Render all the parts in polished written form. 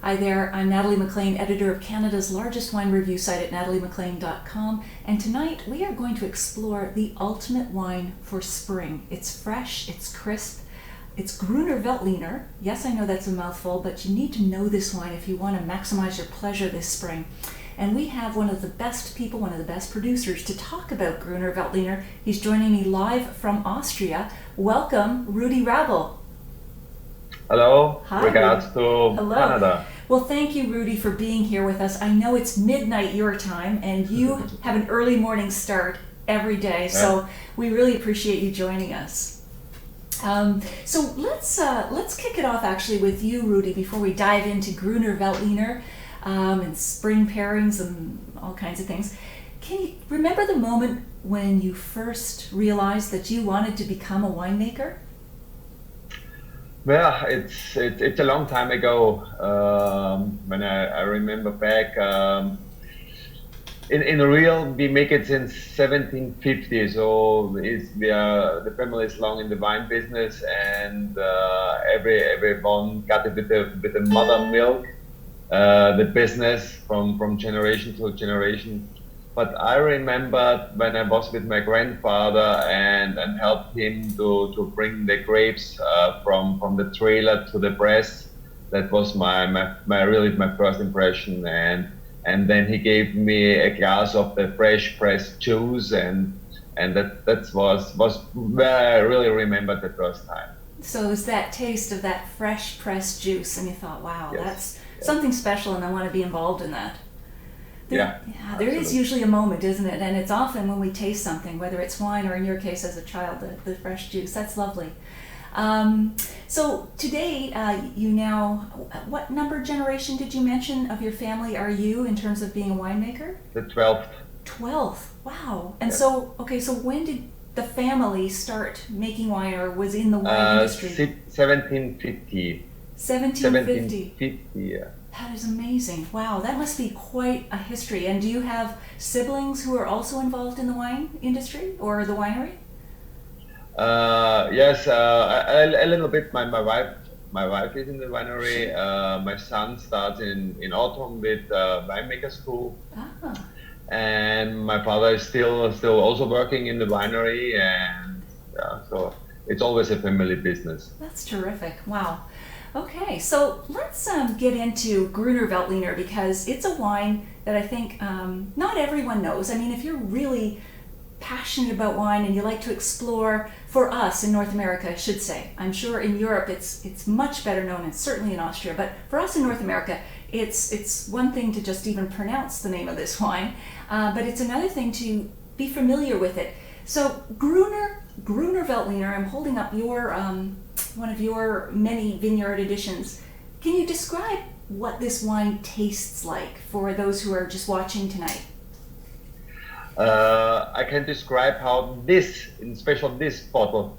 Hi there, I'm Natalie McLean, editor of Canada's largest wine review site at nataliemclean.com, and tonight we are going to explore the ultimate wine for spring. It's fresh, it's crisp, it's Gruner Veltliner. Yes, I know that's a mouthful, but you need to know this wine if you want to maximize your pleasure this spring. And we have one of the best people, one of the best producers to talk about Gruner Veltliner. He's joining me live from Austria. Welcome, Rudi Rabl. Hello, Hi. regards to Hello. Canada. Well, thank you, Rudi, for being here with us. I know it's midnight your time, and you have an early morning start every day, so we really appreciate you joining us. So let's kick it off actually with you, Rudi, before we dive into Gruner Veltliner and spring pairings and all kinds of things. Can you remember the moment when you first realized that you wanted to become a winemaker? Well, it's a long time ago. When I remember back, in real we make it since 1750. So the family is long in the wine business, and everyone got it with the mother milk, the business from generation to generation. But I remember when I was with my grandfather and helped him to bring the grapes from the trailer to the press. That was my really my first impression, and then he gave me a glass of the fresh pressed juice, and that was where I really remembered the first time. So it was that taste of that fresh pressed juice, and you thought, wow, Yes. that's something special, and I want to be involved in that. There is Absolutely. usually a moment, isn't it? And it's often when we taste something, whether it's wine or in your case as a child, the fresh juice. That's lovely. So today, what number generation did you mention of your family are you in terms of being a winemaker? The 12th. 12th. Wow. And Yeah. so when did the family start making wine or was in the wine industry? 1750. 1750. 1750, yeah. That is amazing. Wow, that must be quite a history. And do you have siblings who are also involved in the wine industry or the winery? Yes, a little bit. My wife is in the winery. My son starts in autumn with winemaker school, Ah, and my father is still also working in the winery, and so it's always a family business. that's terrific. Wow. Okay, so let's get into Gruner Veltliner because it's a wine that I think not everyone knows. I mean, if you're really passionate about wine and you like to explore, for us in North America, I should say. I'm sure in Europe it's much better known, and certainly in Austria. But for us in North America, it's one thing to just even pronounce the name of this wine, but it's another thing to be familiar with it. So Gruner Veltliner, I'm holding up your one of your many vineyard editions. Can you describe what this wine tastes like for those who are just watching tonight? I can describe how this bottle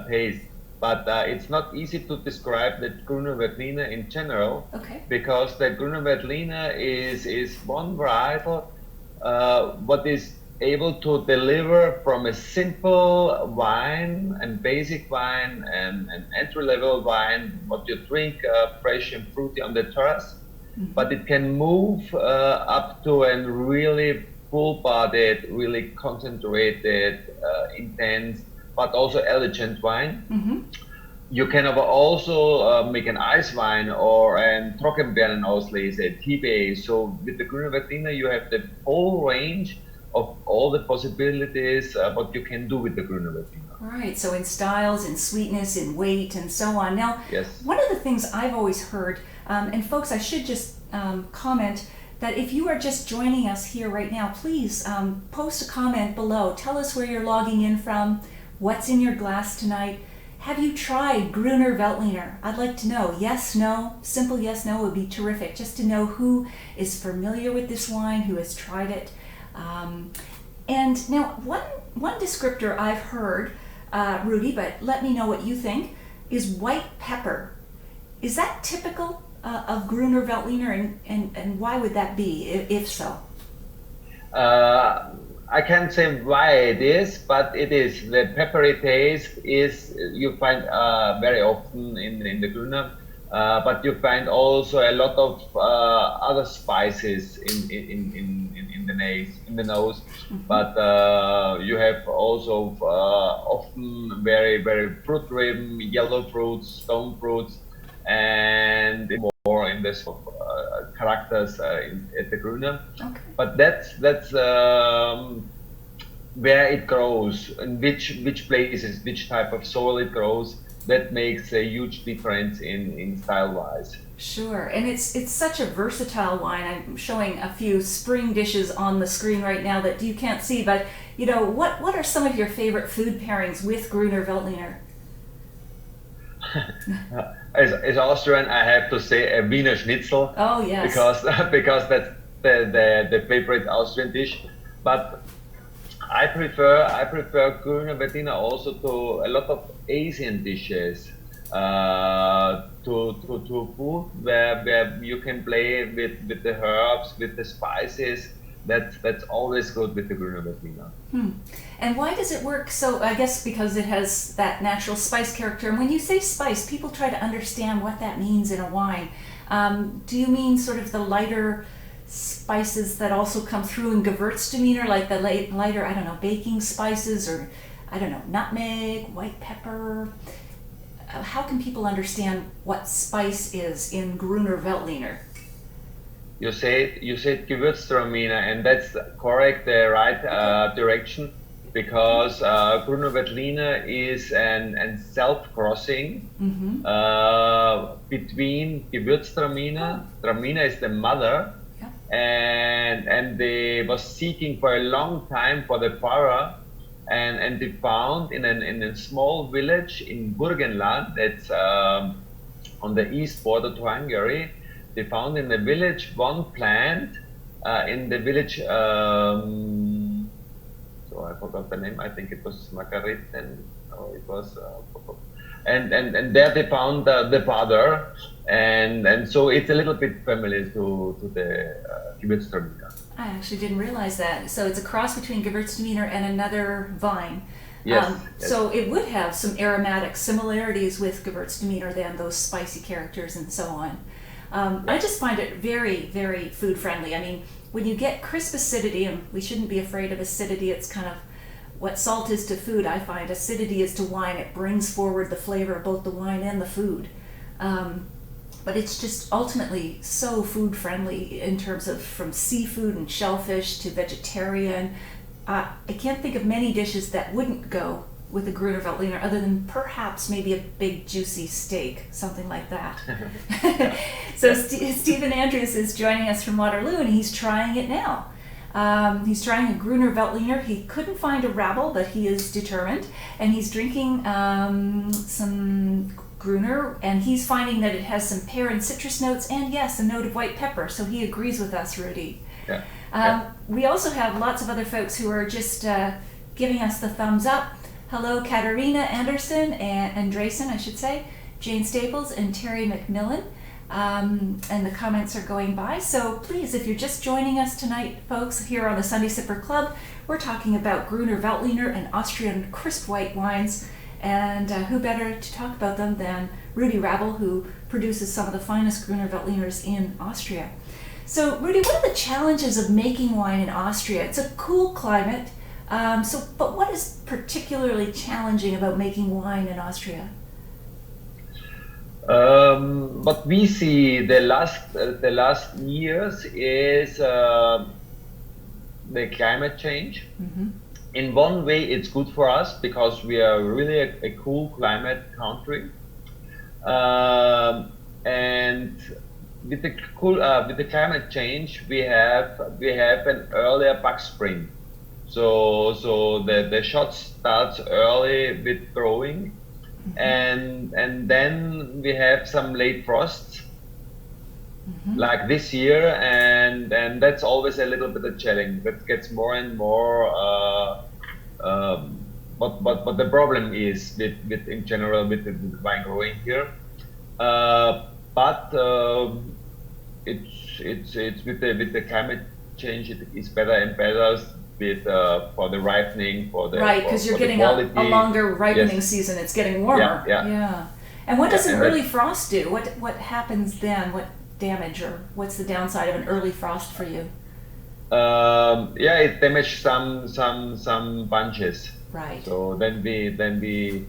tastes, but it's not easy to describe the Gruner Veltliner in general, Okay. because the Gruner Veltliner is one varietal what is able to deliver from a simple wine and basic wine and an entry-level wine, what you drink fresh and fruity on the terrace, but it can move up to a really full-bodied, really concentrated, intense, but also elegant wine. Mm-hmm. You can also make an ice wine or an Trockenbeerenauslese, tea-based. So with the Gruner Veltliner, you have the whole range of all the possibilities what you can do with the Gruner Veltliner. Right, so in styles, in sweetness, in weight, and so on. Now, Yes. one of the things I've always heard, and folks, I should just comment that if you are just joining us here right now, please post a comment below. Tell us where you're logging in from, what's in your glass tonight. Have you tried Gruner Veltliner? I'd like to know. Yes, no, simple yes, no would be terrific, just to know who is familiar with this wine, who has tried it. And now, one descriptor I've heard, Rudi, but let me know what you think, is white pepper. Is that typical of Gruner Veltliner, and why would that be, if so? I can't say why it is, but it is. The peppery taste is you find very often in the Gruner. but you find also a lot of other spices in the nose. But you have also often very fruit driven yellow fruits, stone fruits, and more in the sort of characters at the Grüner. Okay. But that's where it grows, and which places, which type of soil it grows. That makes a huge difference in style wise. Sure, and it's such a versatile wine. I'm showing a few spring dishes on the screen right now that you can't see, but you know, what are some of your favorite food pairings with Gruner Veltliner? As Austrian, I have to say a Wiener Schnitzel. Oh yes. Because that's the favorite Austrian dish. But I prefer Grüner Veltliner also to a lot of Asian dishes. To food where you can play with the herbs, with the spices. That's always good with the Grüner Veltliner. And why does it work so? I guess because it has that natural spice character. And when you say spice, people try to understand what that means in a wine. Do you mean sort of the lighter spices that also come through in Gewürztraminer, like the lighter, I don't know, baking spices, or I don't know, nutmeg, white pepper? How can people understand what spice is in Gruner Veltliner? You said Gewürztraminer, and that's correct, the right direction, because Gruner Veltliner is an self-crossing between Gewürztraminer. Traminer is the mother, and they was seeking for a long time for the Pfarrer, and they found in a small village in Burgenland, that's on the east border to Hungary. They found in the village one plant in the village. So I forgot the name. I think it was Margariten. No, it was. And there they found the father, and so it's a little bit familiar to the Gewürztraminer. I actually didn't realize that. So it's a cross between Gewürztraminer and another vine. Yes. So it would have some aromatic similarities with Gewürztraminer than those spicy characters and so on. I just find it very, very food friendly. I mean, when you get crisp acidity, and we shouldn't be afraid of acidity, it's kind of what salt is to food, I find. Acidity is to wine. It brings forward the flavor of both the wine and the food. But it's just ultimately so food friendly in terms of from seafood and shellfish to vegetarian. I can't think of many dishes that wouldn't go with a Gruner Veltliner other than perhaps maybe a big juicy steak, something like that. So Stephen Andrews is joining us from Waterloo, and he's trying it now. He's trying a Gruner Veltliner. He couldn't find a Rabl, but he is determined, and he's drinking some Gruner, and he's finding that it has some pear and citrus notes, and yes, a note of white pepper, so he agrees with us, Rudi. We also have lots of other folks who are just giving us the thumbs up. Hello, Katarina Anderson and Andresen, I should say, Jane Staples and Terry McMillan, and the comments are going by. So please, if you're just joining us tonight, folks, here on the Sunday Sipper Club, we're talking about Gruner Veltliner and Austrian crisp white wines, and who better to talk about them than Rudi Rabl, who produces some of the finest Gruner Veltliners in Austria. So Rudi, what are the challenges of making wine in Austria? It's a cool climate. But what is particularly challenging about making wine in Austria? What we see the last years is the climate change. In one way, it's good for us because we are really a cool climate country, and with the climate change, we have an earlier bug spring. So the shot starts early with growing, and then we have some late frosts, like this year, and that's always a little bit of a challenge. That gets more and more. But the problem is with in general with the vine growing here, but it's with the climate change, it is better and better. For the ripening, right, because you're getting a longer ripening season. It's getting warmer. Yeah. And what does Yeah, an and early frost do? What happens then? What damage or what's the downside of an early frost for you? yeah, it damaged some bunches. Right. So then we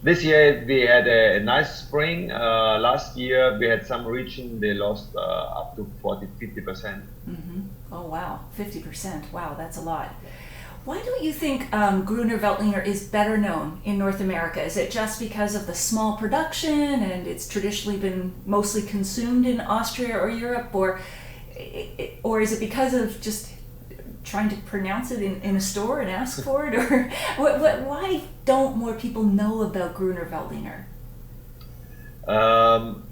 this year we had a nice spring. Last year we had some region they lost up to 40-50%. Oh wow, 50%. Wow, that's a lot. Why don't you think Gruner Veltliner is better known in North America? Is it just because of the small production and it's traditionally been mostly consumed in Austria or Europe, or is it because of just trying to pronounce it in a store and ask for it, or why don't more people know about Gruner Veltliner? Um,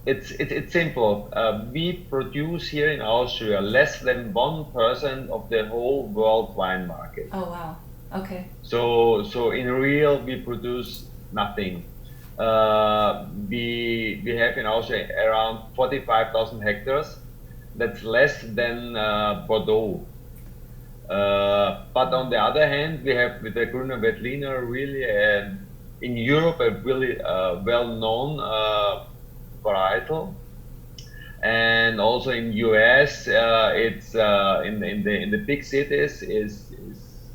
it's simple. We produce here in Austria less than 1% of the whole world wine market. Oh wow. Okay. So in real, we produce nothing. We have in Austria around 45,000 hectares. That's less than Bordeaux. But on the other hand, we have with the Gruner Veltliner really in Europe a really well-known varietal, and also in US it's in the big cities is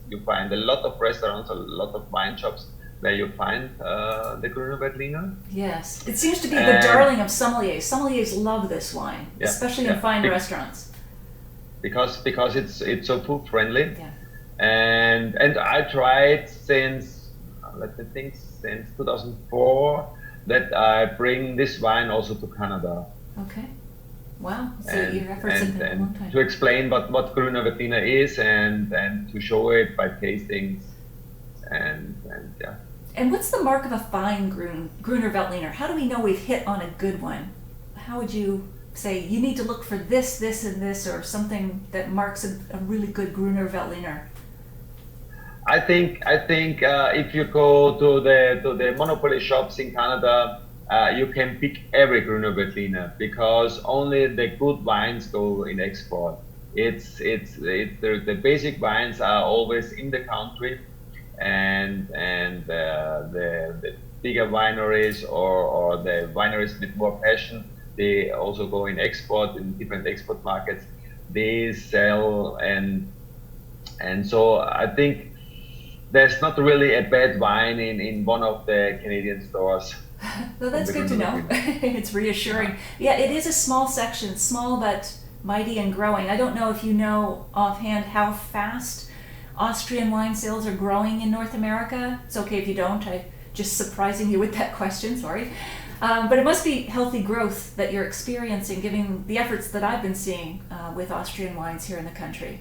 you find a lot of restaurants, a lot of wine shops where you find the Gruner Veltliner. Yes, it seems to be the darling of sommeliers. Sommeliers love this wine, Yeah, especially in fine restaurants. Because it's so food friendly. Yeah. And I tried since let me think since 2004 that I bring this wine also to Canada. Okay. Wow. So your efforts have been a long time. To explain what Gruner Veltliner is and to show it by tastings and yeah. And what's the mark of a fine Gruner Veltliner? How do we know we've hit on a good one? How would you say you need to look for this, this, and this, or something that marks a really good Gruner Veltliner? I think if you go to the monopoly shops in Canada, you can pick every Gruner Veltliner because only the good wines go in export. The basic wines are always in the country, and the bigger wineries or the wineries with more passion, they also go in export in different export markets. They sell and so I think there's not really a bad wine in one of the Canadian stores. Well, that's good to know. It's reassuring. Yeah, it is a small section, small but mighty and growing. I don't know if you know offhand how fast Austrian wine sales are growing in North America. It's okay if you don't. I just surprising you with that question, sorry. But it must be healthy growth that you're experiencing, given the efforts that I've been seeing with Austrian wines here in the country.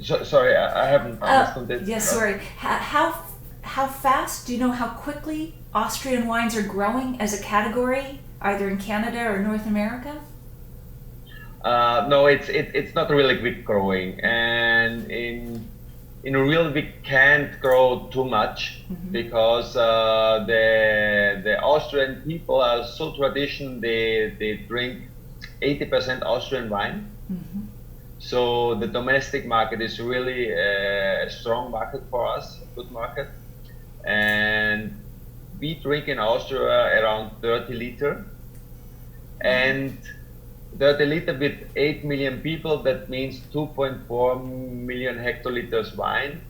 Sorry, I haven't understood it. Yes, sorry. How fast, do you know how quickly Austrian wines are growing as a category, either in Canada or North America? No, it's not really quick growing, and in real we can't grow too much because the Austrian people are so traditional. They drink 80% Austrian wine. So the domestic market is really a strong market for us, a good market. And we drink in Austria around 30 liter. And 30 liter with 8 million people, that means 2.4 million hectoliters wine.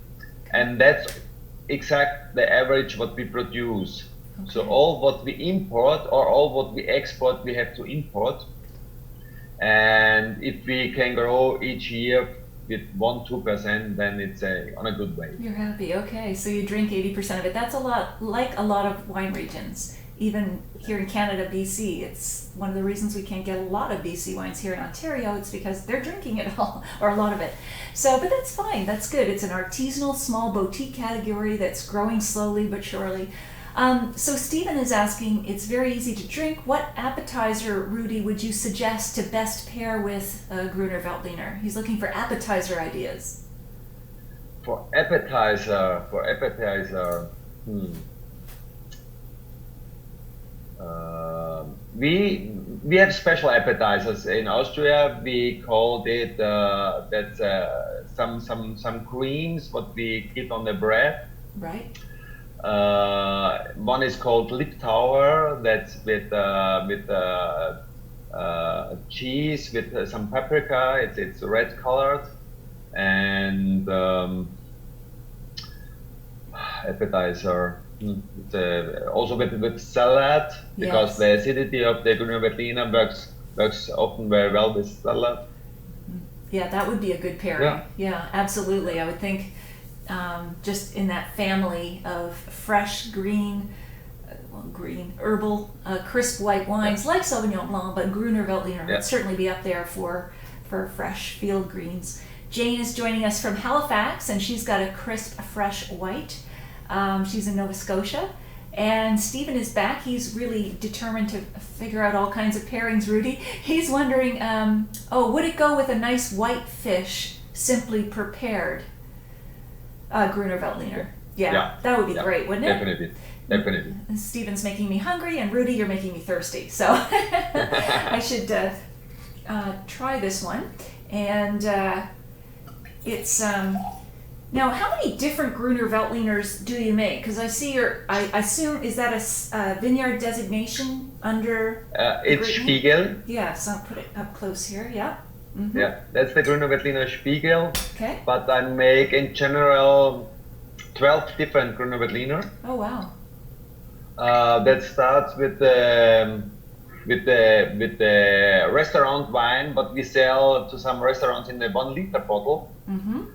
And that's exact the average what we produce. Okay. So all what we import or all what we export, we have to import. And if we can grow each year with 1-2%, then it's on a good way. You're happy, okay. So you drink 80% of it. That's a lot, like a lot of wine regions. Even here in Canada, BC, it's one of the reasons we can't get a lot of BC wines here in Ontario. It's because they're drinking it all, or a lot of it. So, but that's fine, that's good. It's an artisanal, small boutique category that's growing slowly but surely. So Stephen is asking, it's very easy to drink. What appetizer, Rudi, would you suggest to best pair with Gruner Veltliner? He's looking for appetizer ideas. For appetizer, we have special appetizers in Austria. We called it some creams what we keep on the bread. Right. One is called Lip Tower, that's with cheese with some paprika. It's red colored, and appetizer. It's also with salad, because Yes. the acidity of the Grüner Veltliner works often very well with salad. Yeah, that would be a good pairing. Yeah, absolutely. I would think just in that family of fresh green, herbal, crisp white wines like Sauvignon Blanc, but Gruner Veltliner would certainly be up there for fresh field greens. Jane is joining us from Halifax, and she's got a crisp, fresh white. She's in Nova Scotia. And Stephen is back. He's really determined to figure out all kinds of pairings, Rudi. He's wondering, would it go with a nice white fish, simply prepared? Gruner Veltliner. Yeah, that would be great, wouldn't it? Definitely. Stephen's making me hungry, and Rudi, you're making me thirsty. So I should try this one. And it's... Now, how many different Gruner Veltliners do you make? Because I see I assume, is that a vineyard designation under? It's Spiegel. Yeah, so I'll put it up close here, yeah. Mm-hmm. Yeah, that's the Gruner Veltliner Spiegel. Okay. But I make in general 12 different Gruner Veltliner. Oh, wow. That starts with the restaurant wine, but we sell to some restaurants in the 1 liter bottle. Mm-hmm.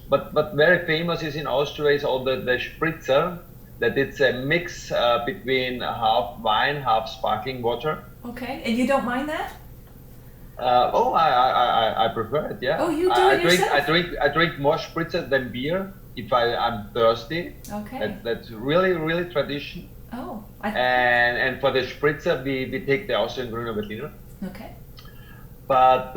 But very famous is in Austria is all the spritzer, that it's a mix between half wine, half sparkling water. Okay, and you don't mind that? I prefer it. Yeah. Oh, you do it yourself? I drink more spritzer than beer if I'm thirsty. Okay. That's really tradition. Oh. And for the spritzer we take the Austrian Gruner Veltliner. Okay. But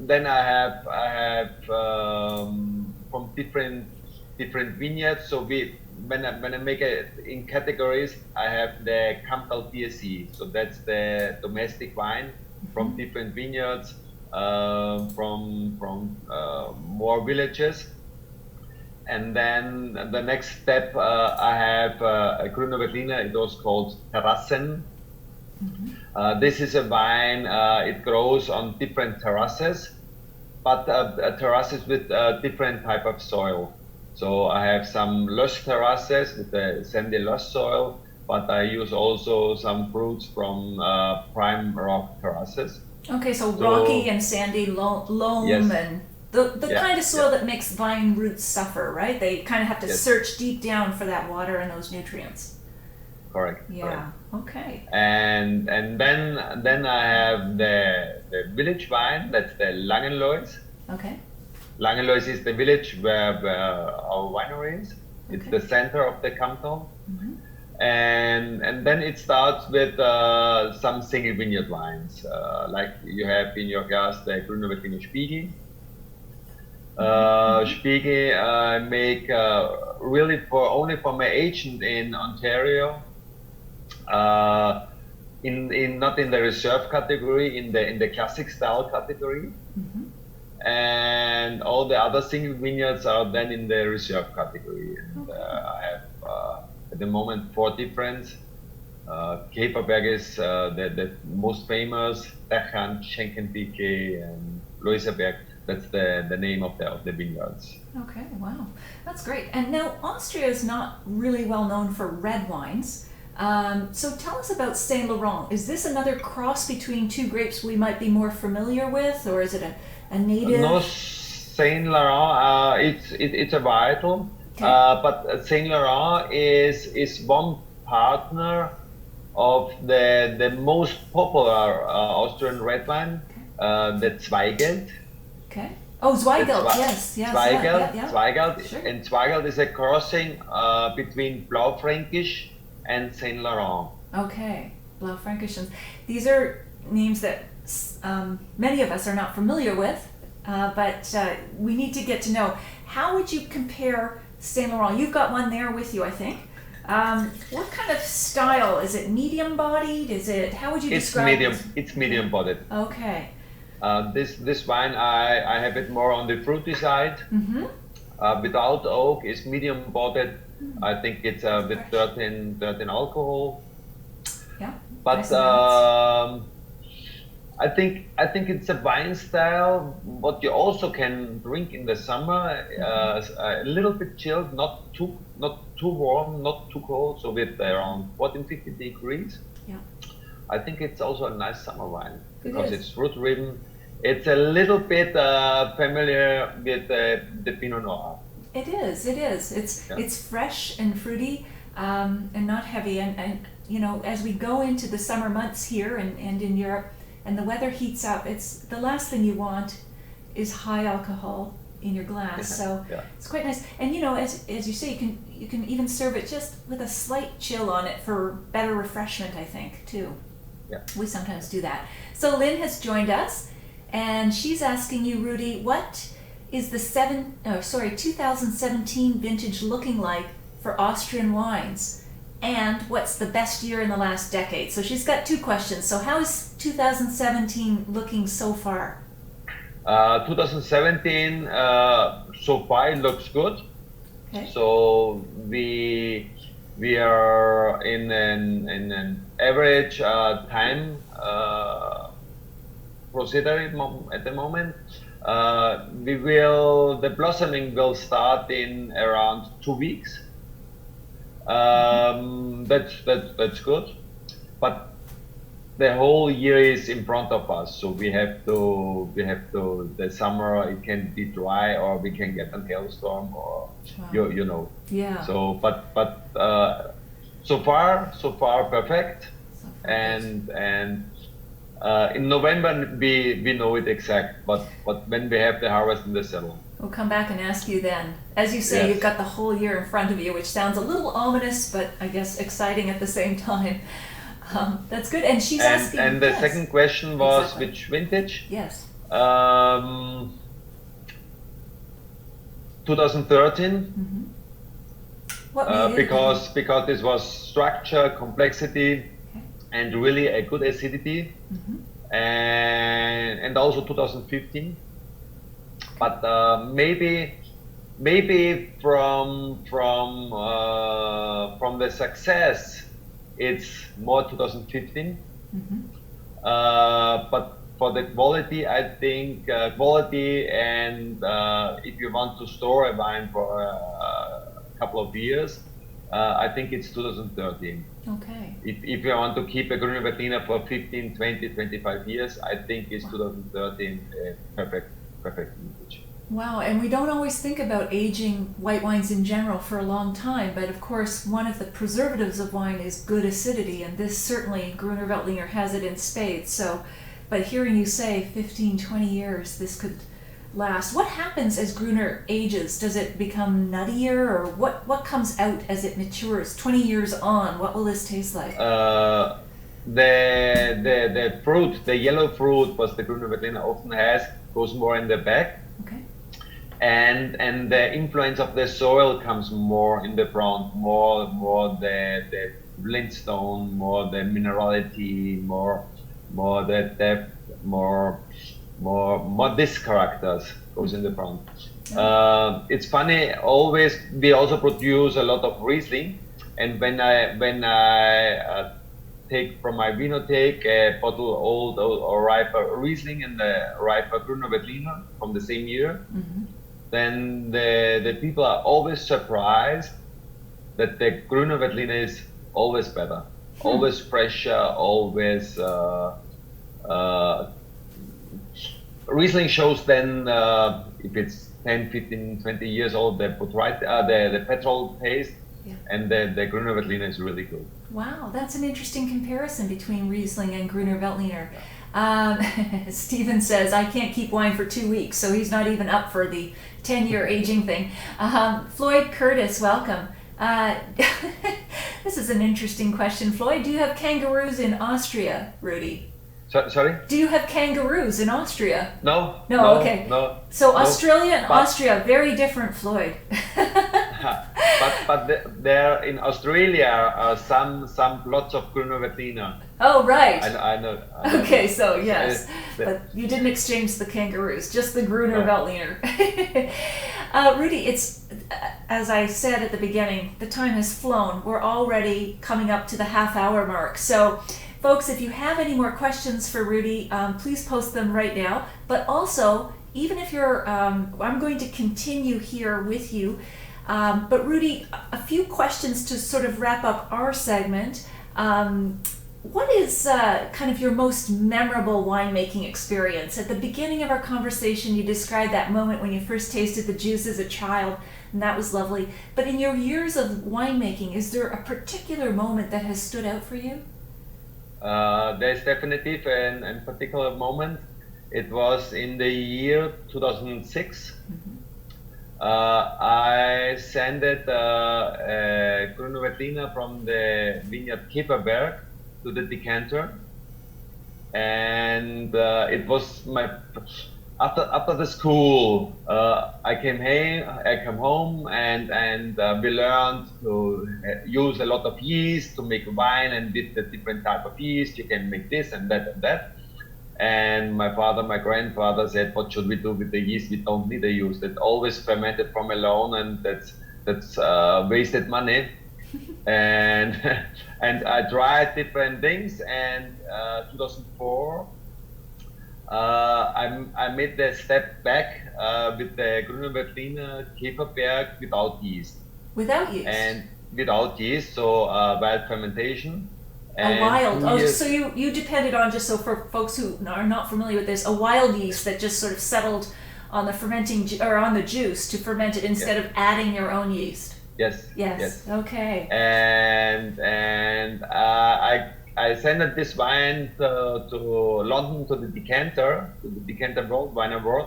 then I have from different vineyards. So when I make it in categories, I have the Campbell PSC. So that's the domestic wine from different vineyards, from more villages. And then the next step, I have a Gruner Veltliner. It was called Terrassen. Mm-hmm. This is a wine, it grows on different terraces, but terraces with different type of soil. So I have some lush terraces with the sandy lush soil, but I use also some fruits from prime rock terraces. Okay, so rocky and sandy loam, yes. And the kind of soil that makes vine roots suffer, right? They kind of have to search deep down for that water and those nutrients. Correct. Yeah. Correct. Okay. And then I have the village wine. That's the Langenlois. Okay. Langenlois is the village where our winery is. It's the center of the canton. Mm-hmm. And then it starts with some single vineyard wines, like you have in your glass the Gruner Veltliner Spiegel. Spiegel I make really only for my agent in Ontario. Not in the reserve category, in the classic style category. Mm-hmm. And all the other single vineyards are then in the reserve category. And I have at the moment 4 different. Käferberg is the most famous, Dachand, Schenkenpike, and Loiserberg. That's the name of the vineyards. Okay, wow, that's great. And now Austria is not really well known for red wines. So tell us about Saint Laurent. Is this another cross between 2 grapes we might be more familiar with, or is it a native? No, Saint Laurent. It's a varietal, but Saint Laurent is one partner of the most popular Austrian red wine, the Zweigelt. Okay. Oh, Zweigelt. Yes. Zweigelt. Yeah. Zweigelt. Sure. And Zweigelt is a crossing between Blaufränkisch and Saint Laurent. Okay, Blaufränkisch. These are names that many of us are not familiar with, but we need to get to know. How would you compare Saint Laurent? You've got one there with you, I think. What kind of style? Is it medium bodied? How would you describe it? It's medium bodied. Okay. This wine, I have it more on the fruity side. Mm-hmm. without oak is medium bodied. I think it's with Fresh. 13 alcohol. Yeah. But Nice and balanced. I think it's a wine style what you also can drink in the summer, a little bit chilled, not too warm, not too cold, so with around 14, 15 degrees. Yeah. I think it's also a nice summer wine It because is. it's fruit driven. It's a little bit familiar with the Pinot Noir. It is. It is. Yeah. It's fresh and fruity, and not heavy. And you know, as we go into the summer months here and in Europe, and the weather heats up, it's the last thing you want is high alcohol in your glass. So Yeah. it's quite nice. And you know, as you say, you can even serve it just with a slight chill on it for better refreshment, I think, too. Yeah. We sometimes do that. So Lynn has joined us, and she's asking you, Rudi, what is the 2017 vintage looking like for Austrian wines? And what's the best year in the last decade? So she's got two questions. So how is 2017 looking so far? 2017 so far it looks good. Okay. So we are in an average time procedure at the moment. The blossoming will start in around 2 weeks. That's good, but the whole year is in front of us, so we have to the summer it can be dry or we can get a hailstorm or Wow. you know. Yeah. So but so far perfect. So far, And in November we know it exact, but when we have the harvest in the cellar. we'll come back and ask you then. As you say, Yes. you've got the whole year in front of you, which sounds a little ominous, but I guess exciting at the same time. That's good. And she's asking. And the yes. second question was Exactly. which vintage? Yes. 2013. Mm-hmm. What made it? Because this was structure, complexity, Okay. and really a good acidity, Mm-hmm. and also 2015. But maybe from the success, it's more 2015. Mm-hmm. But for the quality, I think quality and if you want to store a wine for a couple of years, I think it's 2013. Okay. If you want to keep a Grüner Veltliner for 15, 20, 25 years, I think it's 2013 perfect vintage. Wow, and we don't always think about aging white wines in general for a long time, but of course one of the preservatives of wine is good acidity, and this certainly, Grüner Veltliner has it in spades. So, but hearing you say 15, 20 years, this could last. What happens as Gruner ages? Does it become nuttier, or what comes out as it matures? 20 years on, what will this taste like? The fruit, the yellow fruit, what the Grüner Veltliner often has, goes more in the back. Okay. And the influence of the soil comes more in the front, more the blendstone, more the minerality, more the depth, more these characters goes in the front. It's funny. Always we also produce a lot of Riesling, and when I take from my vinotheque a bottle old or riper Riesling and the riper Grüner Veltliner from the same year. Mm-hmm. Then the people are always surprised that the Grüner Veltliner is always better, always fresher, always. Riesling shows then if it's 10, 15, 20 years old, the petrol taste, Yeah. and the Grüner Veltliner is really good. Wow, that's an interesting comparison between Riesling and Grüner Veltliner. Stephen says, I can't keep wine for 2 weeks, so he's not even up for the 10-year aging thing. Floyd Curtis, welcome. This is an interesting question. Floyd, do you have kangaroos in Austria, Rudi? Sorry? Do you have kangaroos in Austria? No. No, okay. No. So no. Australia and But- Austria, very different, Floyd. but there in Australia are some plots of Grüner Veltliner. Oh, right. I know. Okay, so yes, the- but you didn't exchange the kangaroos, just the Gruner No. Veltliner. Rudi, it's, as I said at the beginning, the time has flown. We're already coming up to the half-hour mark. So, folks, if you have any more questions for Rudi, please post them right now. But also, even if you're, I'm going to continue here with you. But Rudi, a few questions to sort of wrap up our segment. What is kind of your most memorable winemaking experience? At the beginning of our conversation, you described that moment when you first tasted the juice as a child, and that was lovely. But in your years of winemaking, is there a particular moment that has stood out for you? There's definitely a particular moment. It was in the year 2006. Mm-hmm. I sent it Grüner Veltliner from the vineyard Kieferberg to the decanter, and it was my after the school. I came home, and we learned to use a lot of yeast to make wine, and with the different type of yeast you can make this and that and that. And my grandfather said, "What should we do with the yeast? We don't need the yeast. It always fermented from alone, and that's wasted money." and I tried different things, and 2004 I made the step back with the Grüner Veltliner Kieferberg without yeast. Without yeast? And without yeast, so wild fermentation. A wild, so you depended on, just so for folks who are not familiar with this, a wild yeast that just sort of settled on the fermenting, or on the juice to ferment it instead of adding your own yeast. Yes. Okay. And I sent this wine to London to the decanter world, wine award,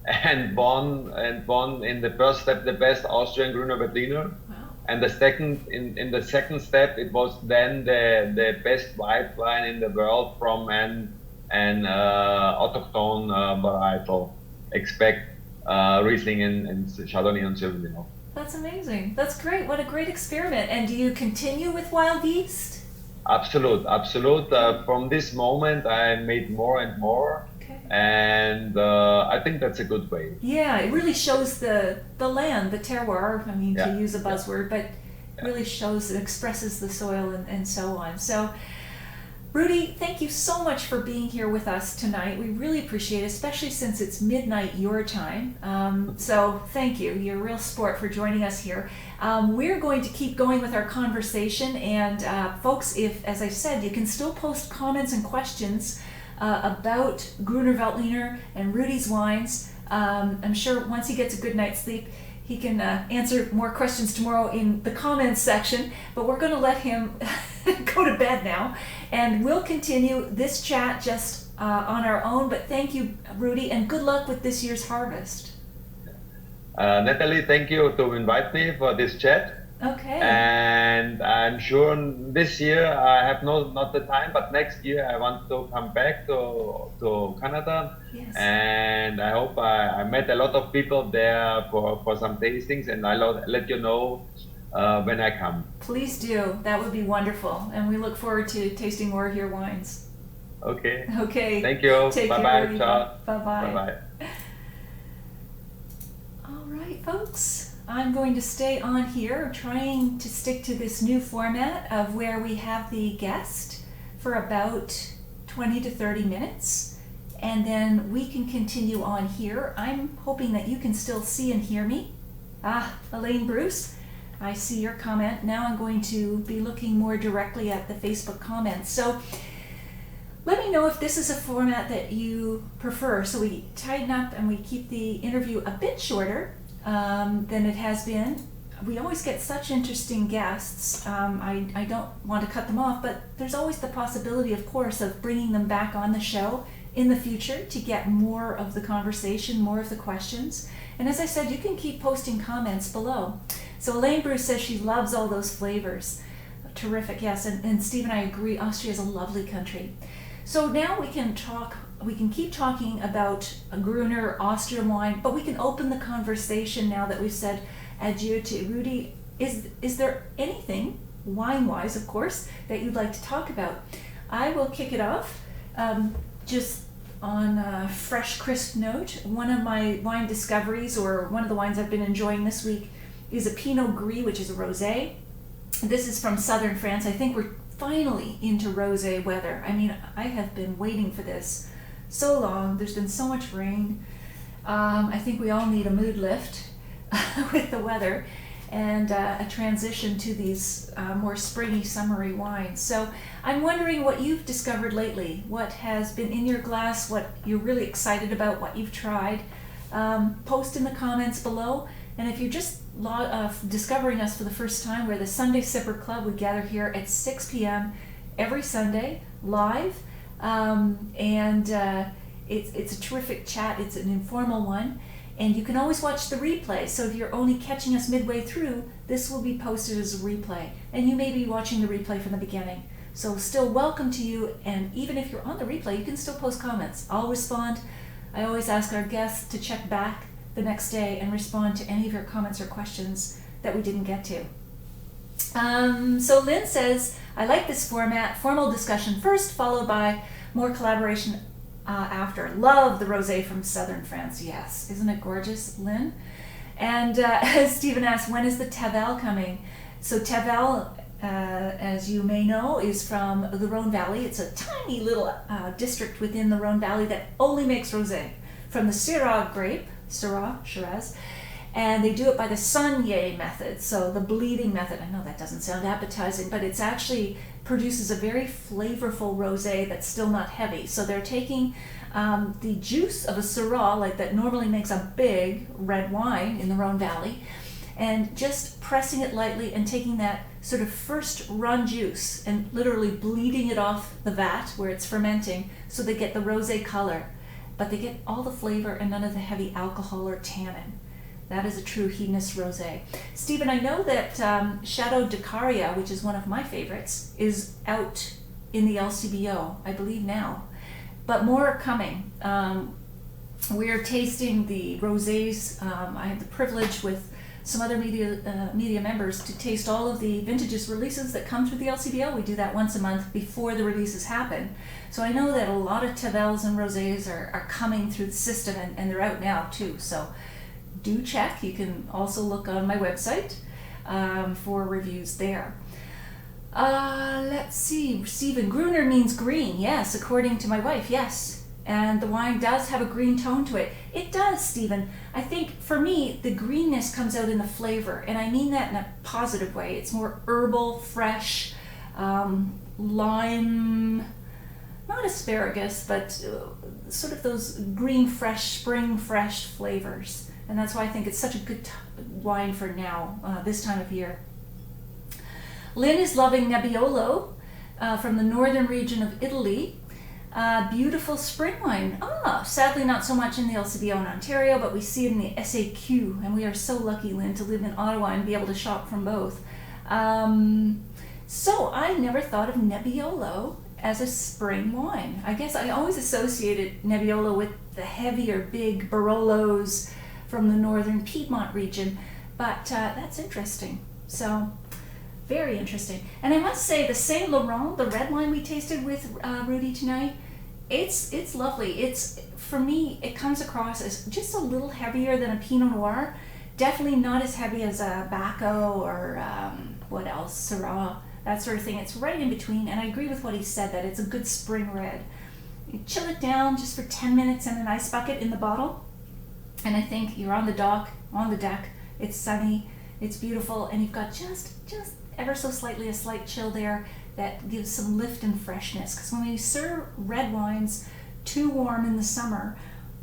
and won in the first step the best Austrian Grüner Veltliner. Wow. And the second in the second step, it was then the best white wine in the world from an autochthone varietal. Expect Riesling and Chardonnay and Sauvignon. That's amazing. That's great. What a great experiment. And do you continue with wild yeast? Absolute. From this moment, I made more and more. Okay. And I think that's a good way. Yeah, it really shows the land, the terroir, I mean, to use a buzzword, but really shows, it expresses the soil and so on. So, Rudi, thank you so much for being here with us tonight. We really appreciate it, especially since it's midnight your time. So thank you. You're a real sport for joining us here. We're going to keep going with our conversation, and folks, if, as I said, you can still post comments and questions about Grüner Veltliner and Rudi's wines. I'm sure once he gets a good night's sleep, he can answer more questions tomorrow in the comments section, but we're going to let him go to bed now, and we'll continue this chat just on our own. But thank you, Rudi, and good luck with this year's harvest. Natalie, thank you to invite me for this chat. Okay. And I'm sure this year I have not the time, but next year I want to come back to Canada. Yes. And I hope I met a lot of people there for some tastings, and I'll let you know when I come. Please do. That would be wonderful. And we look forward to tasting more of your wines. Okay. Okay. Thank you. Take Bye-bye. care. Ciao. Bye-bye. Bye-bye. All right, folks. I'm going to stay on here, trying to stick to this new format of where we have the guest for about 20 to 30 minutes, and then we can continue on here. I'm hoping that you can still see and hear me. Elaine Bruce, I see your comment. Now I'm going to be looking more directly at the Facebook comments. So let me know if this is a format that you prefer. So we tighten up and we keep the interview a bit shorter than it has been. We always get such interesting guests. I don't want to cut them off, but there's always the possibility, of course, of bringing them back on the show in the future to get more of the conversation, more of the questions. And as I said, you can keep posting comments below. So Elaine Bruce says she loves all those flavors. Terrific, yes. And Steve and I agree, Austria is a lovely country. So now we can keep talking about a Gruner Austrian wine, but we can open the conversation now that we've said adieu to Rudi. Is there anything, wine-wise of course, that you'd like to talk about? I will kick it off. Just on a fresh, crisp note. One of my wine discoveries, or one of the wines I've been enjoying this week, is a Pinot Gris, which is a rosé. This is from southern France. I think we're finally into rosé weather. I mean, I have been waiting for this so long. There's been so much rain. I think we all need a mood lift with the weather, and a transition to these more springy, summery wines. So I'm wondering what you've discovered lately, what has been in your glass, what you're really excited about, what you've tried. Post in the comments below. And if you're just discovering us for the first time, we're the Sunday Sipper Club. We gather here at 6 p.m. every Sunday, live. It's a terrific chat. It's an informal one. And you can always watch the replay. So if you're only catching us midway through, this will be posted as a replay. And you may be watching the replay from the beginning. So still welcome to you. And even if you're on the replay, you can still post comments. I'll respond. I always ask our guests to check back the next day and respond to any of your comments or questions that we didn't get to. So Lynn says, I like this format, formal discussion first, followed by more collaboration after. Love the rosé from southern France. Yes, isn't it gorgeous, Lynn? And Stephen asks, when is the Tavel coming? So Tavel, as you may know, is from the Rhone Valley. It's a tiny little district within the Rhone Valley that only makes rosé from the Syrah grape, Syrah, Shiraz, and they do it by the Saunier method, so the bleeding method. I know that doesn't sound appetizing, but it's actually produces a very flavorful rosé that's still not heavy. So they're taking the juice of a Syrah, like that normally makes a big red wine in the Rhone Valley, and just pressing it lightly and taking that sort of first run juice and literally bleeding it off the vat where it's fermenting, so they get the rosé color, but they get all the flavor and none of the heavy alcohol or tannin. That is a true hedonist rosé. Stephen, I know that Chateau de Caria, which is one of my favorites, is out in the LCBO, I believe now, but more are coming. We are tasting the rosés. I had the privilege with some other media members to taste all of the vintages releases that come through the LCBO. We do that once a month before the releases happen. So I know that a lot of Tavels and rosés are coming through the system, and they're out now too. So do check. You can also look on my website for reviews there. Let's see. Stephen, Gruner means green. Yes, according to my wife, yes. And the wine does have a green tone to it. It does, Stephen. I think for me, the greenness comes out in the flavor, and I mean that in a positive way. It's more herbal, fresh, lime, not asparagus, but sort of those green, fresh, spring, fresh flavors. And that's why I think it's such a good wine for now, this time of year. Lynn is loving Nebbiolo from the northern region of Italy. Beautiful spring wine. Sadly not so much in the LCBO in Ontario, but we see it in the SAQ, and we are so lucky, Lynn, to live in Ottawa and be able to shop from both. So I never thought of Nebbiolo as a spring wine. I guess I always associated Nebbiolo with the heavier, big Barolos from the northern Piedmont region, but that's interesting. So, very interesting. And I must say, the Saint Laurent, the red wine we tasted with Rudi tonight, it's lovely. It's, for me, it comes across as just a little heavier than a Pinot Noir. Definitely not as heavy as a Bacco or what else, Syrah, that sort of thing. It's right in between, and I agree with what he said, that it's a good spring red. You chill it down just for 10 minutes in an ice bucket in the bottle, and I think you're on the dock, on the deck, it's sunny, it's beautiful, and you've got just ever so slightly a slight chill there that gives some lift and freshness. Because when we serve red wines too warm in the summer,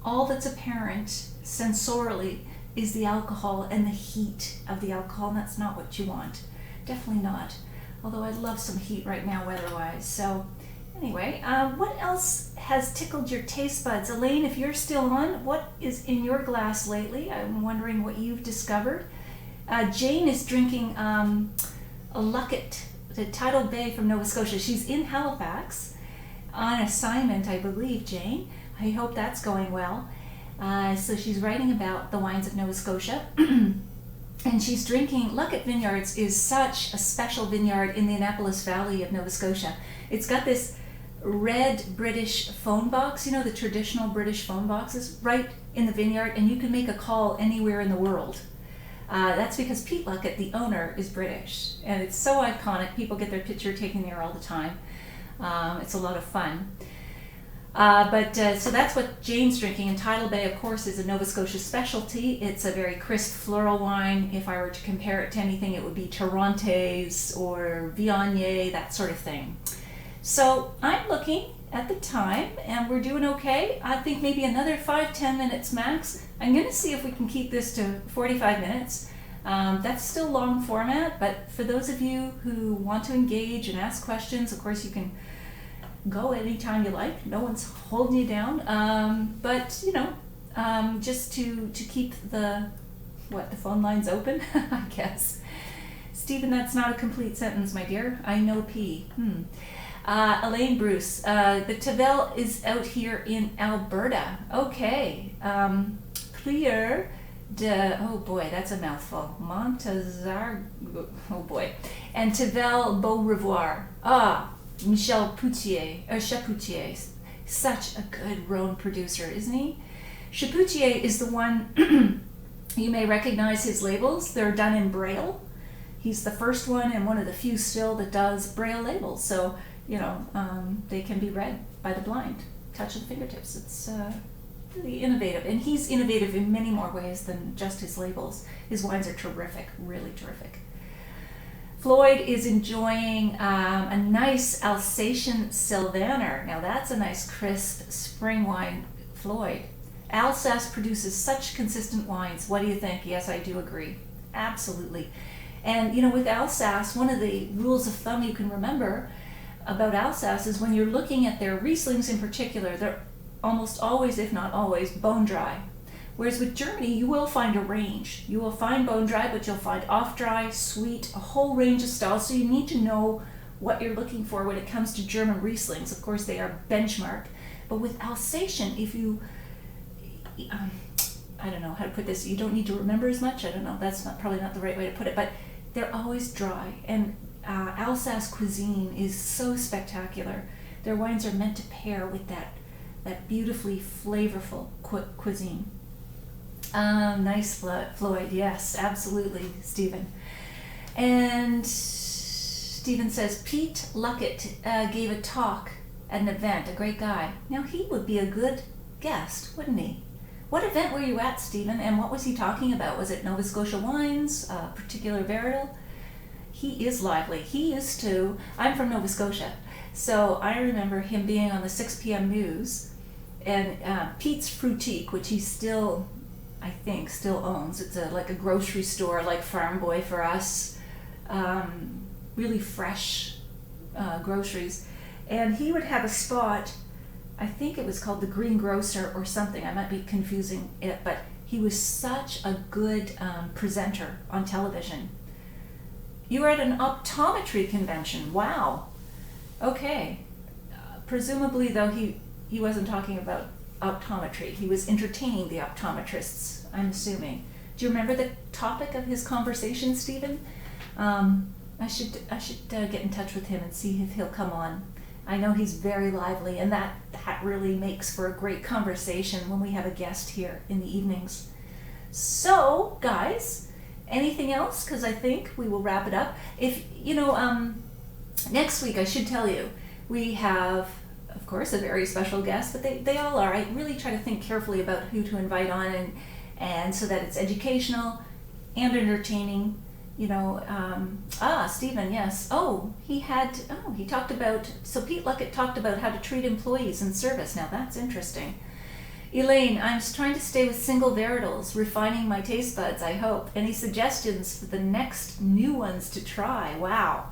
all that's apparent sensorially is the alcohol and the heat of the alcohol, and that's not what you want. Definitely not. Although I'd love some heat right now weather-wise. So anyway, what else has tickled your taste buds? Elaine, if you're still on, what is in your glass lately? I'm wondering what you've discovered. Jane is drinking a Luckett, the Tidal Bay from Nova Scotia. She's in Halifax on assignment, I believe, Jane. I hope that's going well. So she's writing about the wines of Nova Scotia. And she's drinking, Luckett Vineyards is such a special vineyard in the Annapolis Valley of Nova Scotia. It's got this red British phone box, the traditional British phone boxes, right in the vineyard, and you can make a call anywhere in the world. That's because Pete Luckett, the owner, is British, and it's so iconic. People get their picture taken there all the time. It's a lot of fun. So that's what Jane's drinking, and Tidal Bay, of course, is a Nova Scotia specialty. It's a very crisp floral wine. If I were to compare it to anything, it would be Torrontés or Viognier, that sort of thing. So I'm looking at the time, and we're doing okay. I think maybe another 5-10 minutes max. I'm going to see if we can keep this to 45 minutes. That's still long format, but for those of you who want to engage and ask questions, of course you can go anytime you like. No one's holding you down. Just to keep the phone lines open, I guess. Stephen, that's not a complete sentence, my dear. I know P. Elaine Bruce, the Tavel is out here in Alberta. Okay. Clear de, oh boy, that's a mouthful. Montazar, oh boy. And Tavel Beau Revoir. Michel Chapoutier, such a good Rhone producer, isn't he? Chapoutier is the one, you may recognize his labels. They're done in Braille. He's the first one and one of the few still that does Braille labels. So, they can be read by the blind. Touch of the fingertips. It's really innovative. And he's innovative in many more ways than just his labels. His wines are terrific, really terrific. Floyd is enjoying a nice Alsatian Sylvaner. Now that's a nice crisp spring wine, Floyd. Alsace produces such consistent wines. What do you think? Yes, I do agree. Absolutely. And with Alsace, one of the rules of thumb you can remember about Alsace is when you're looking at their Rieslings in particular, they're almost always, if not always, bone dry. Whereas with Germany, you will find a range. You will find bone dry, but you'll find off dry, sweet, a whole range of styles. So you need to know what you're looking for when it comes to German Rieslings. Of course, they are benchmark. But with Alsatian, if you, I don't know how to put this, you don't need to remember as much. I don't know, that's probably not the right way to put it, but they're always dry. And Alsace cuisine is so spectacular. Their wines are meant to pair with that beautifully flavorful cuisine. Nice, Floyd. Yes, absolutely, Stephen. And Stephen says, Pete Luckett gave a talk at an event, a great guy. Now, he would be a good guest, wouldn't he? What event were you at, Stephen, and what was he talking about? Was it Nova Scotia wines, a particular varietal? He is lively. He is too. I'm from Nova Scotia, so I remember him being on the 6 p.m. news, and Pete's Fruitique, which he still, I think, still owns. It's like a grocery store, like Farm Boy for us. Really fresh groceries. And he would have a spot, I think it was called the Green Grocer or something. I might be confusing it, but he was such a good presenter on television. You were at an optometry convention. Wow. Okay. Presumably, though, he wasn't talking about optometry. He was entertaining the optometrists, I'm assuming. Do you remember the topic of his conversation, Stephen? I should get in touch with him and see if he'll come on. I know he's very lively, and that really makes for a great conversation when we have a guest here in the evenings. So, guys, anything else? Because I think we will wrap it up. If, next week, I should tell you, we have, of course, a very special guest, but they all are. I really try to think carefully about who to invite on, and so that it's educational and entertaining. Stephen, yes. He talked about, so Pete Luckett talked about how to treat employees in service. Now that's interesting. Elaine, I'm trying to stay with single varietals, refining my taste buds, I hope. Any suggestions for the next new ones to try? Wow.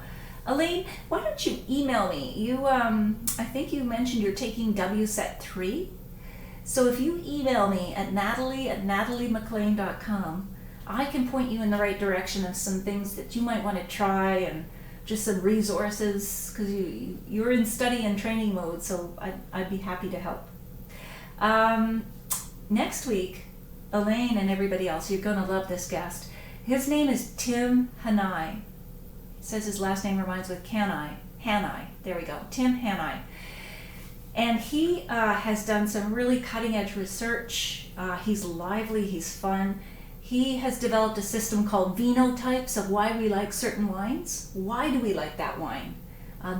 Elaine, why don't you email me? You, I think you mentioned you're taking WSET 3. So if you email me at natalie@nataliemclean.com, I can point you in the right direction of some things that you might want to try and just some resources, because you're in study and training mode, so I'd be happy to help. Next week, Elaine and everybody else, you're going to love this guest. His name is Tim Hanai. It says his last name rhymes with Hanai. There we go. Tim Hanai. And he has done some really cutting edge research. He's lively, he's fun. He has developed a system called Vinotypes of why we like certain wines. Why do we like that wine?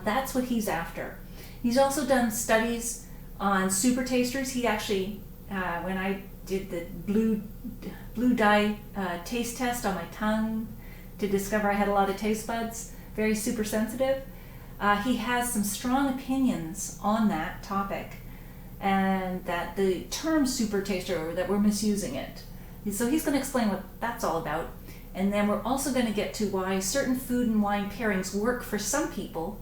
That's what he's after. He's also done studies on super tasters. He actually, when I did the blue dye taste test on my tongue to discover I had a lot of taste buds, very super sensitive, he has some strong opinions on that topic, and that the term super taster, or that we're misusing it. So he's going to explain what that's all about. And then we're also going to get to why certain food and wine pairings work for some people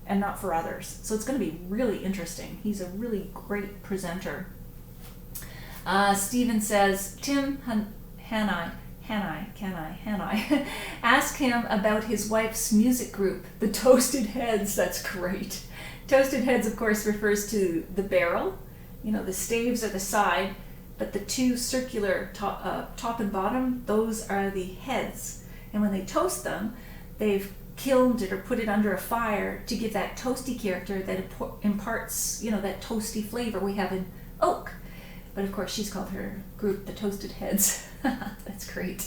and not for others. So it's going to be really interesting. He's a really great presenter. Stephen says, Tim Hanai, ask him about his wife's music group, the Toasted Heads. That's great. Toasted Heads, of course, refers to the barrel. You know, the staves are the side, but the two circular top and bottom, those are the heads. And when they toast them, they've kilned it or put it under a fire to give that toasty character that imparts, you know, that toasty flavor we have in oak. But of course, she's called her group the Toasted Heads. That's great.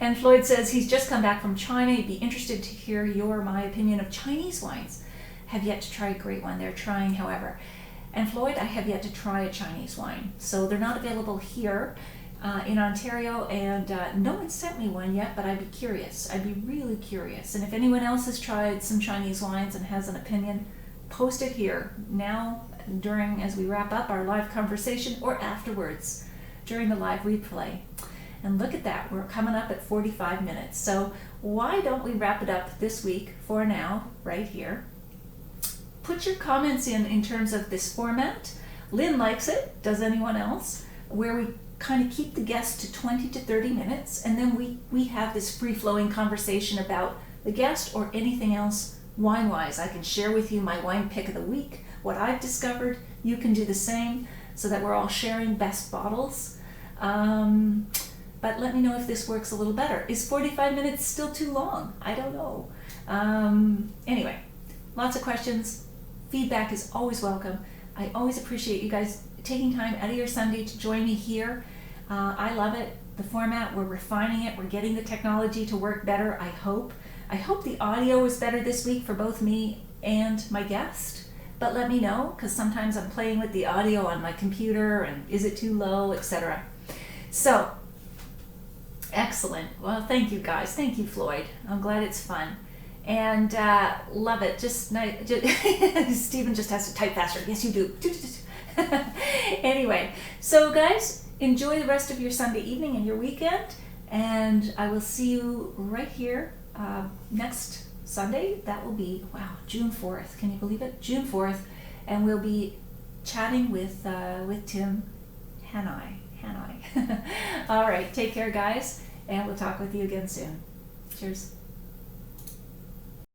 And Floyd says he's just come back from China. He'd be interested to hear my opinion of Chinese wines. Have yet to try a great one. They're trying, however. And Floyd, I have yet to try a Chinese wine. So they're not available here in Ontario, and no one sent me one yet, but I'd be curious. I'd be really curious. And if anyone else has tried some Chinese wines and has an opinion, post it here now, as we wrap up our live conversation, or afterwards during the live replay. And look at that, we're coming up at 45 minutes. So why don't we wrap it up this week for now, right here. Put your comments in terms of this format. Lynn likes it, does anyone else? Where we kind of keep the guest to 20 to 30 minutes, and then we have this free-flowing conversation about the guest or anything else wine-wise. I can share with you my wine pick of the week, what I've discovered. You can do the same, so that we're all sharing best bottles. But let me know if this works a little better. Is 45 minutes still too long? I don't know. Anyway, lots of questions. Feedback is always welcome. I always appreciate you guys taking time out of your Sunday to join me here. I love it. The format, we're refining it. We're getting the technology to work better, I hope. I hope the audio is better this week for both me and my guest. But let me know, because sometimes I'm playing with the audio on my computer, and is it too low, etc. So, excellent. Well, thank you guys. Thank you, Floyd. I'm glad it's fun. And love it. Stephen just has to type faster. Yes, you do. Anyway, so guys, enjoy the rest of your Sunday evening and your weekend. And I will see you right here next Sunday. That will be, wow, June 4th. Can you believe it? June 4th. And we'll be chatting with Tim Hanai. All right, take care, guys. And we'll talk with you again soon. Cheers.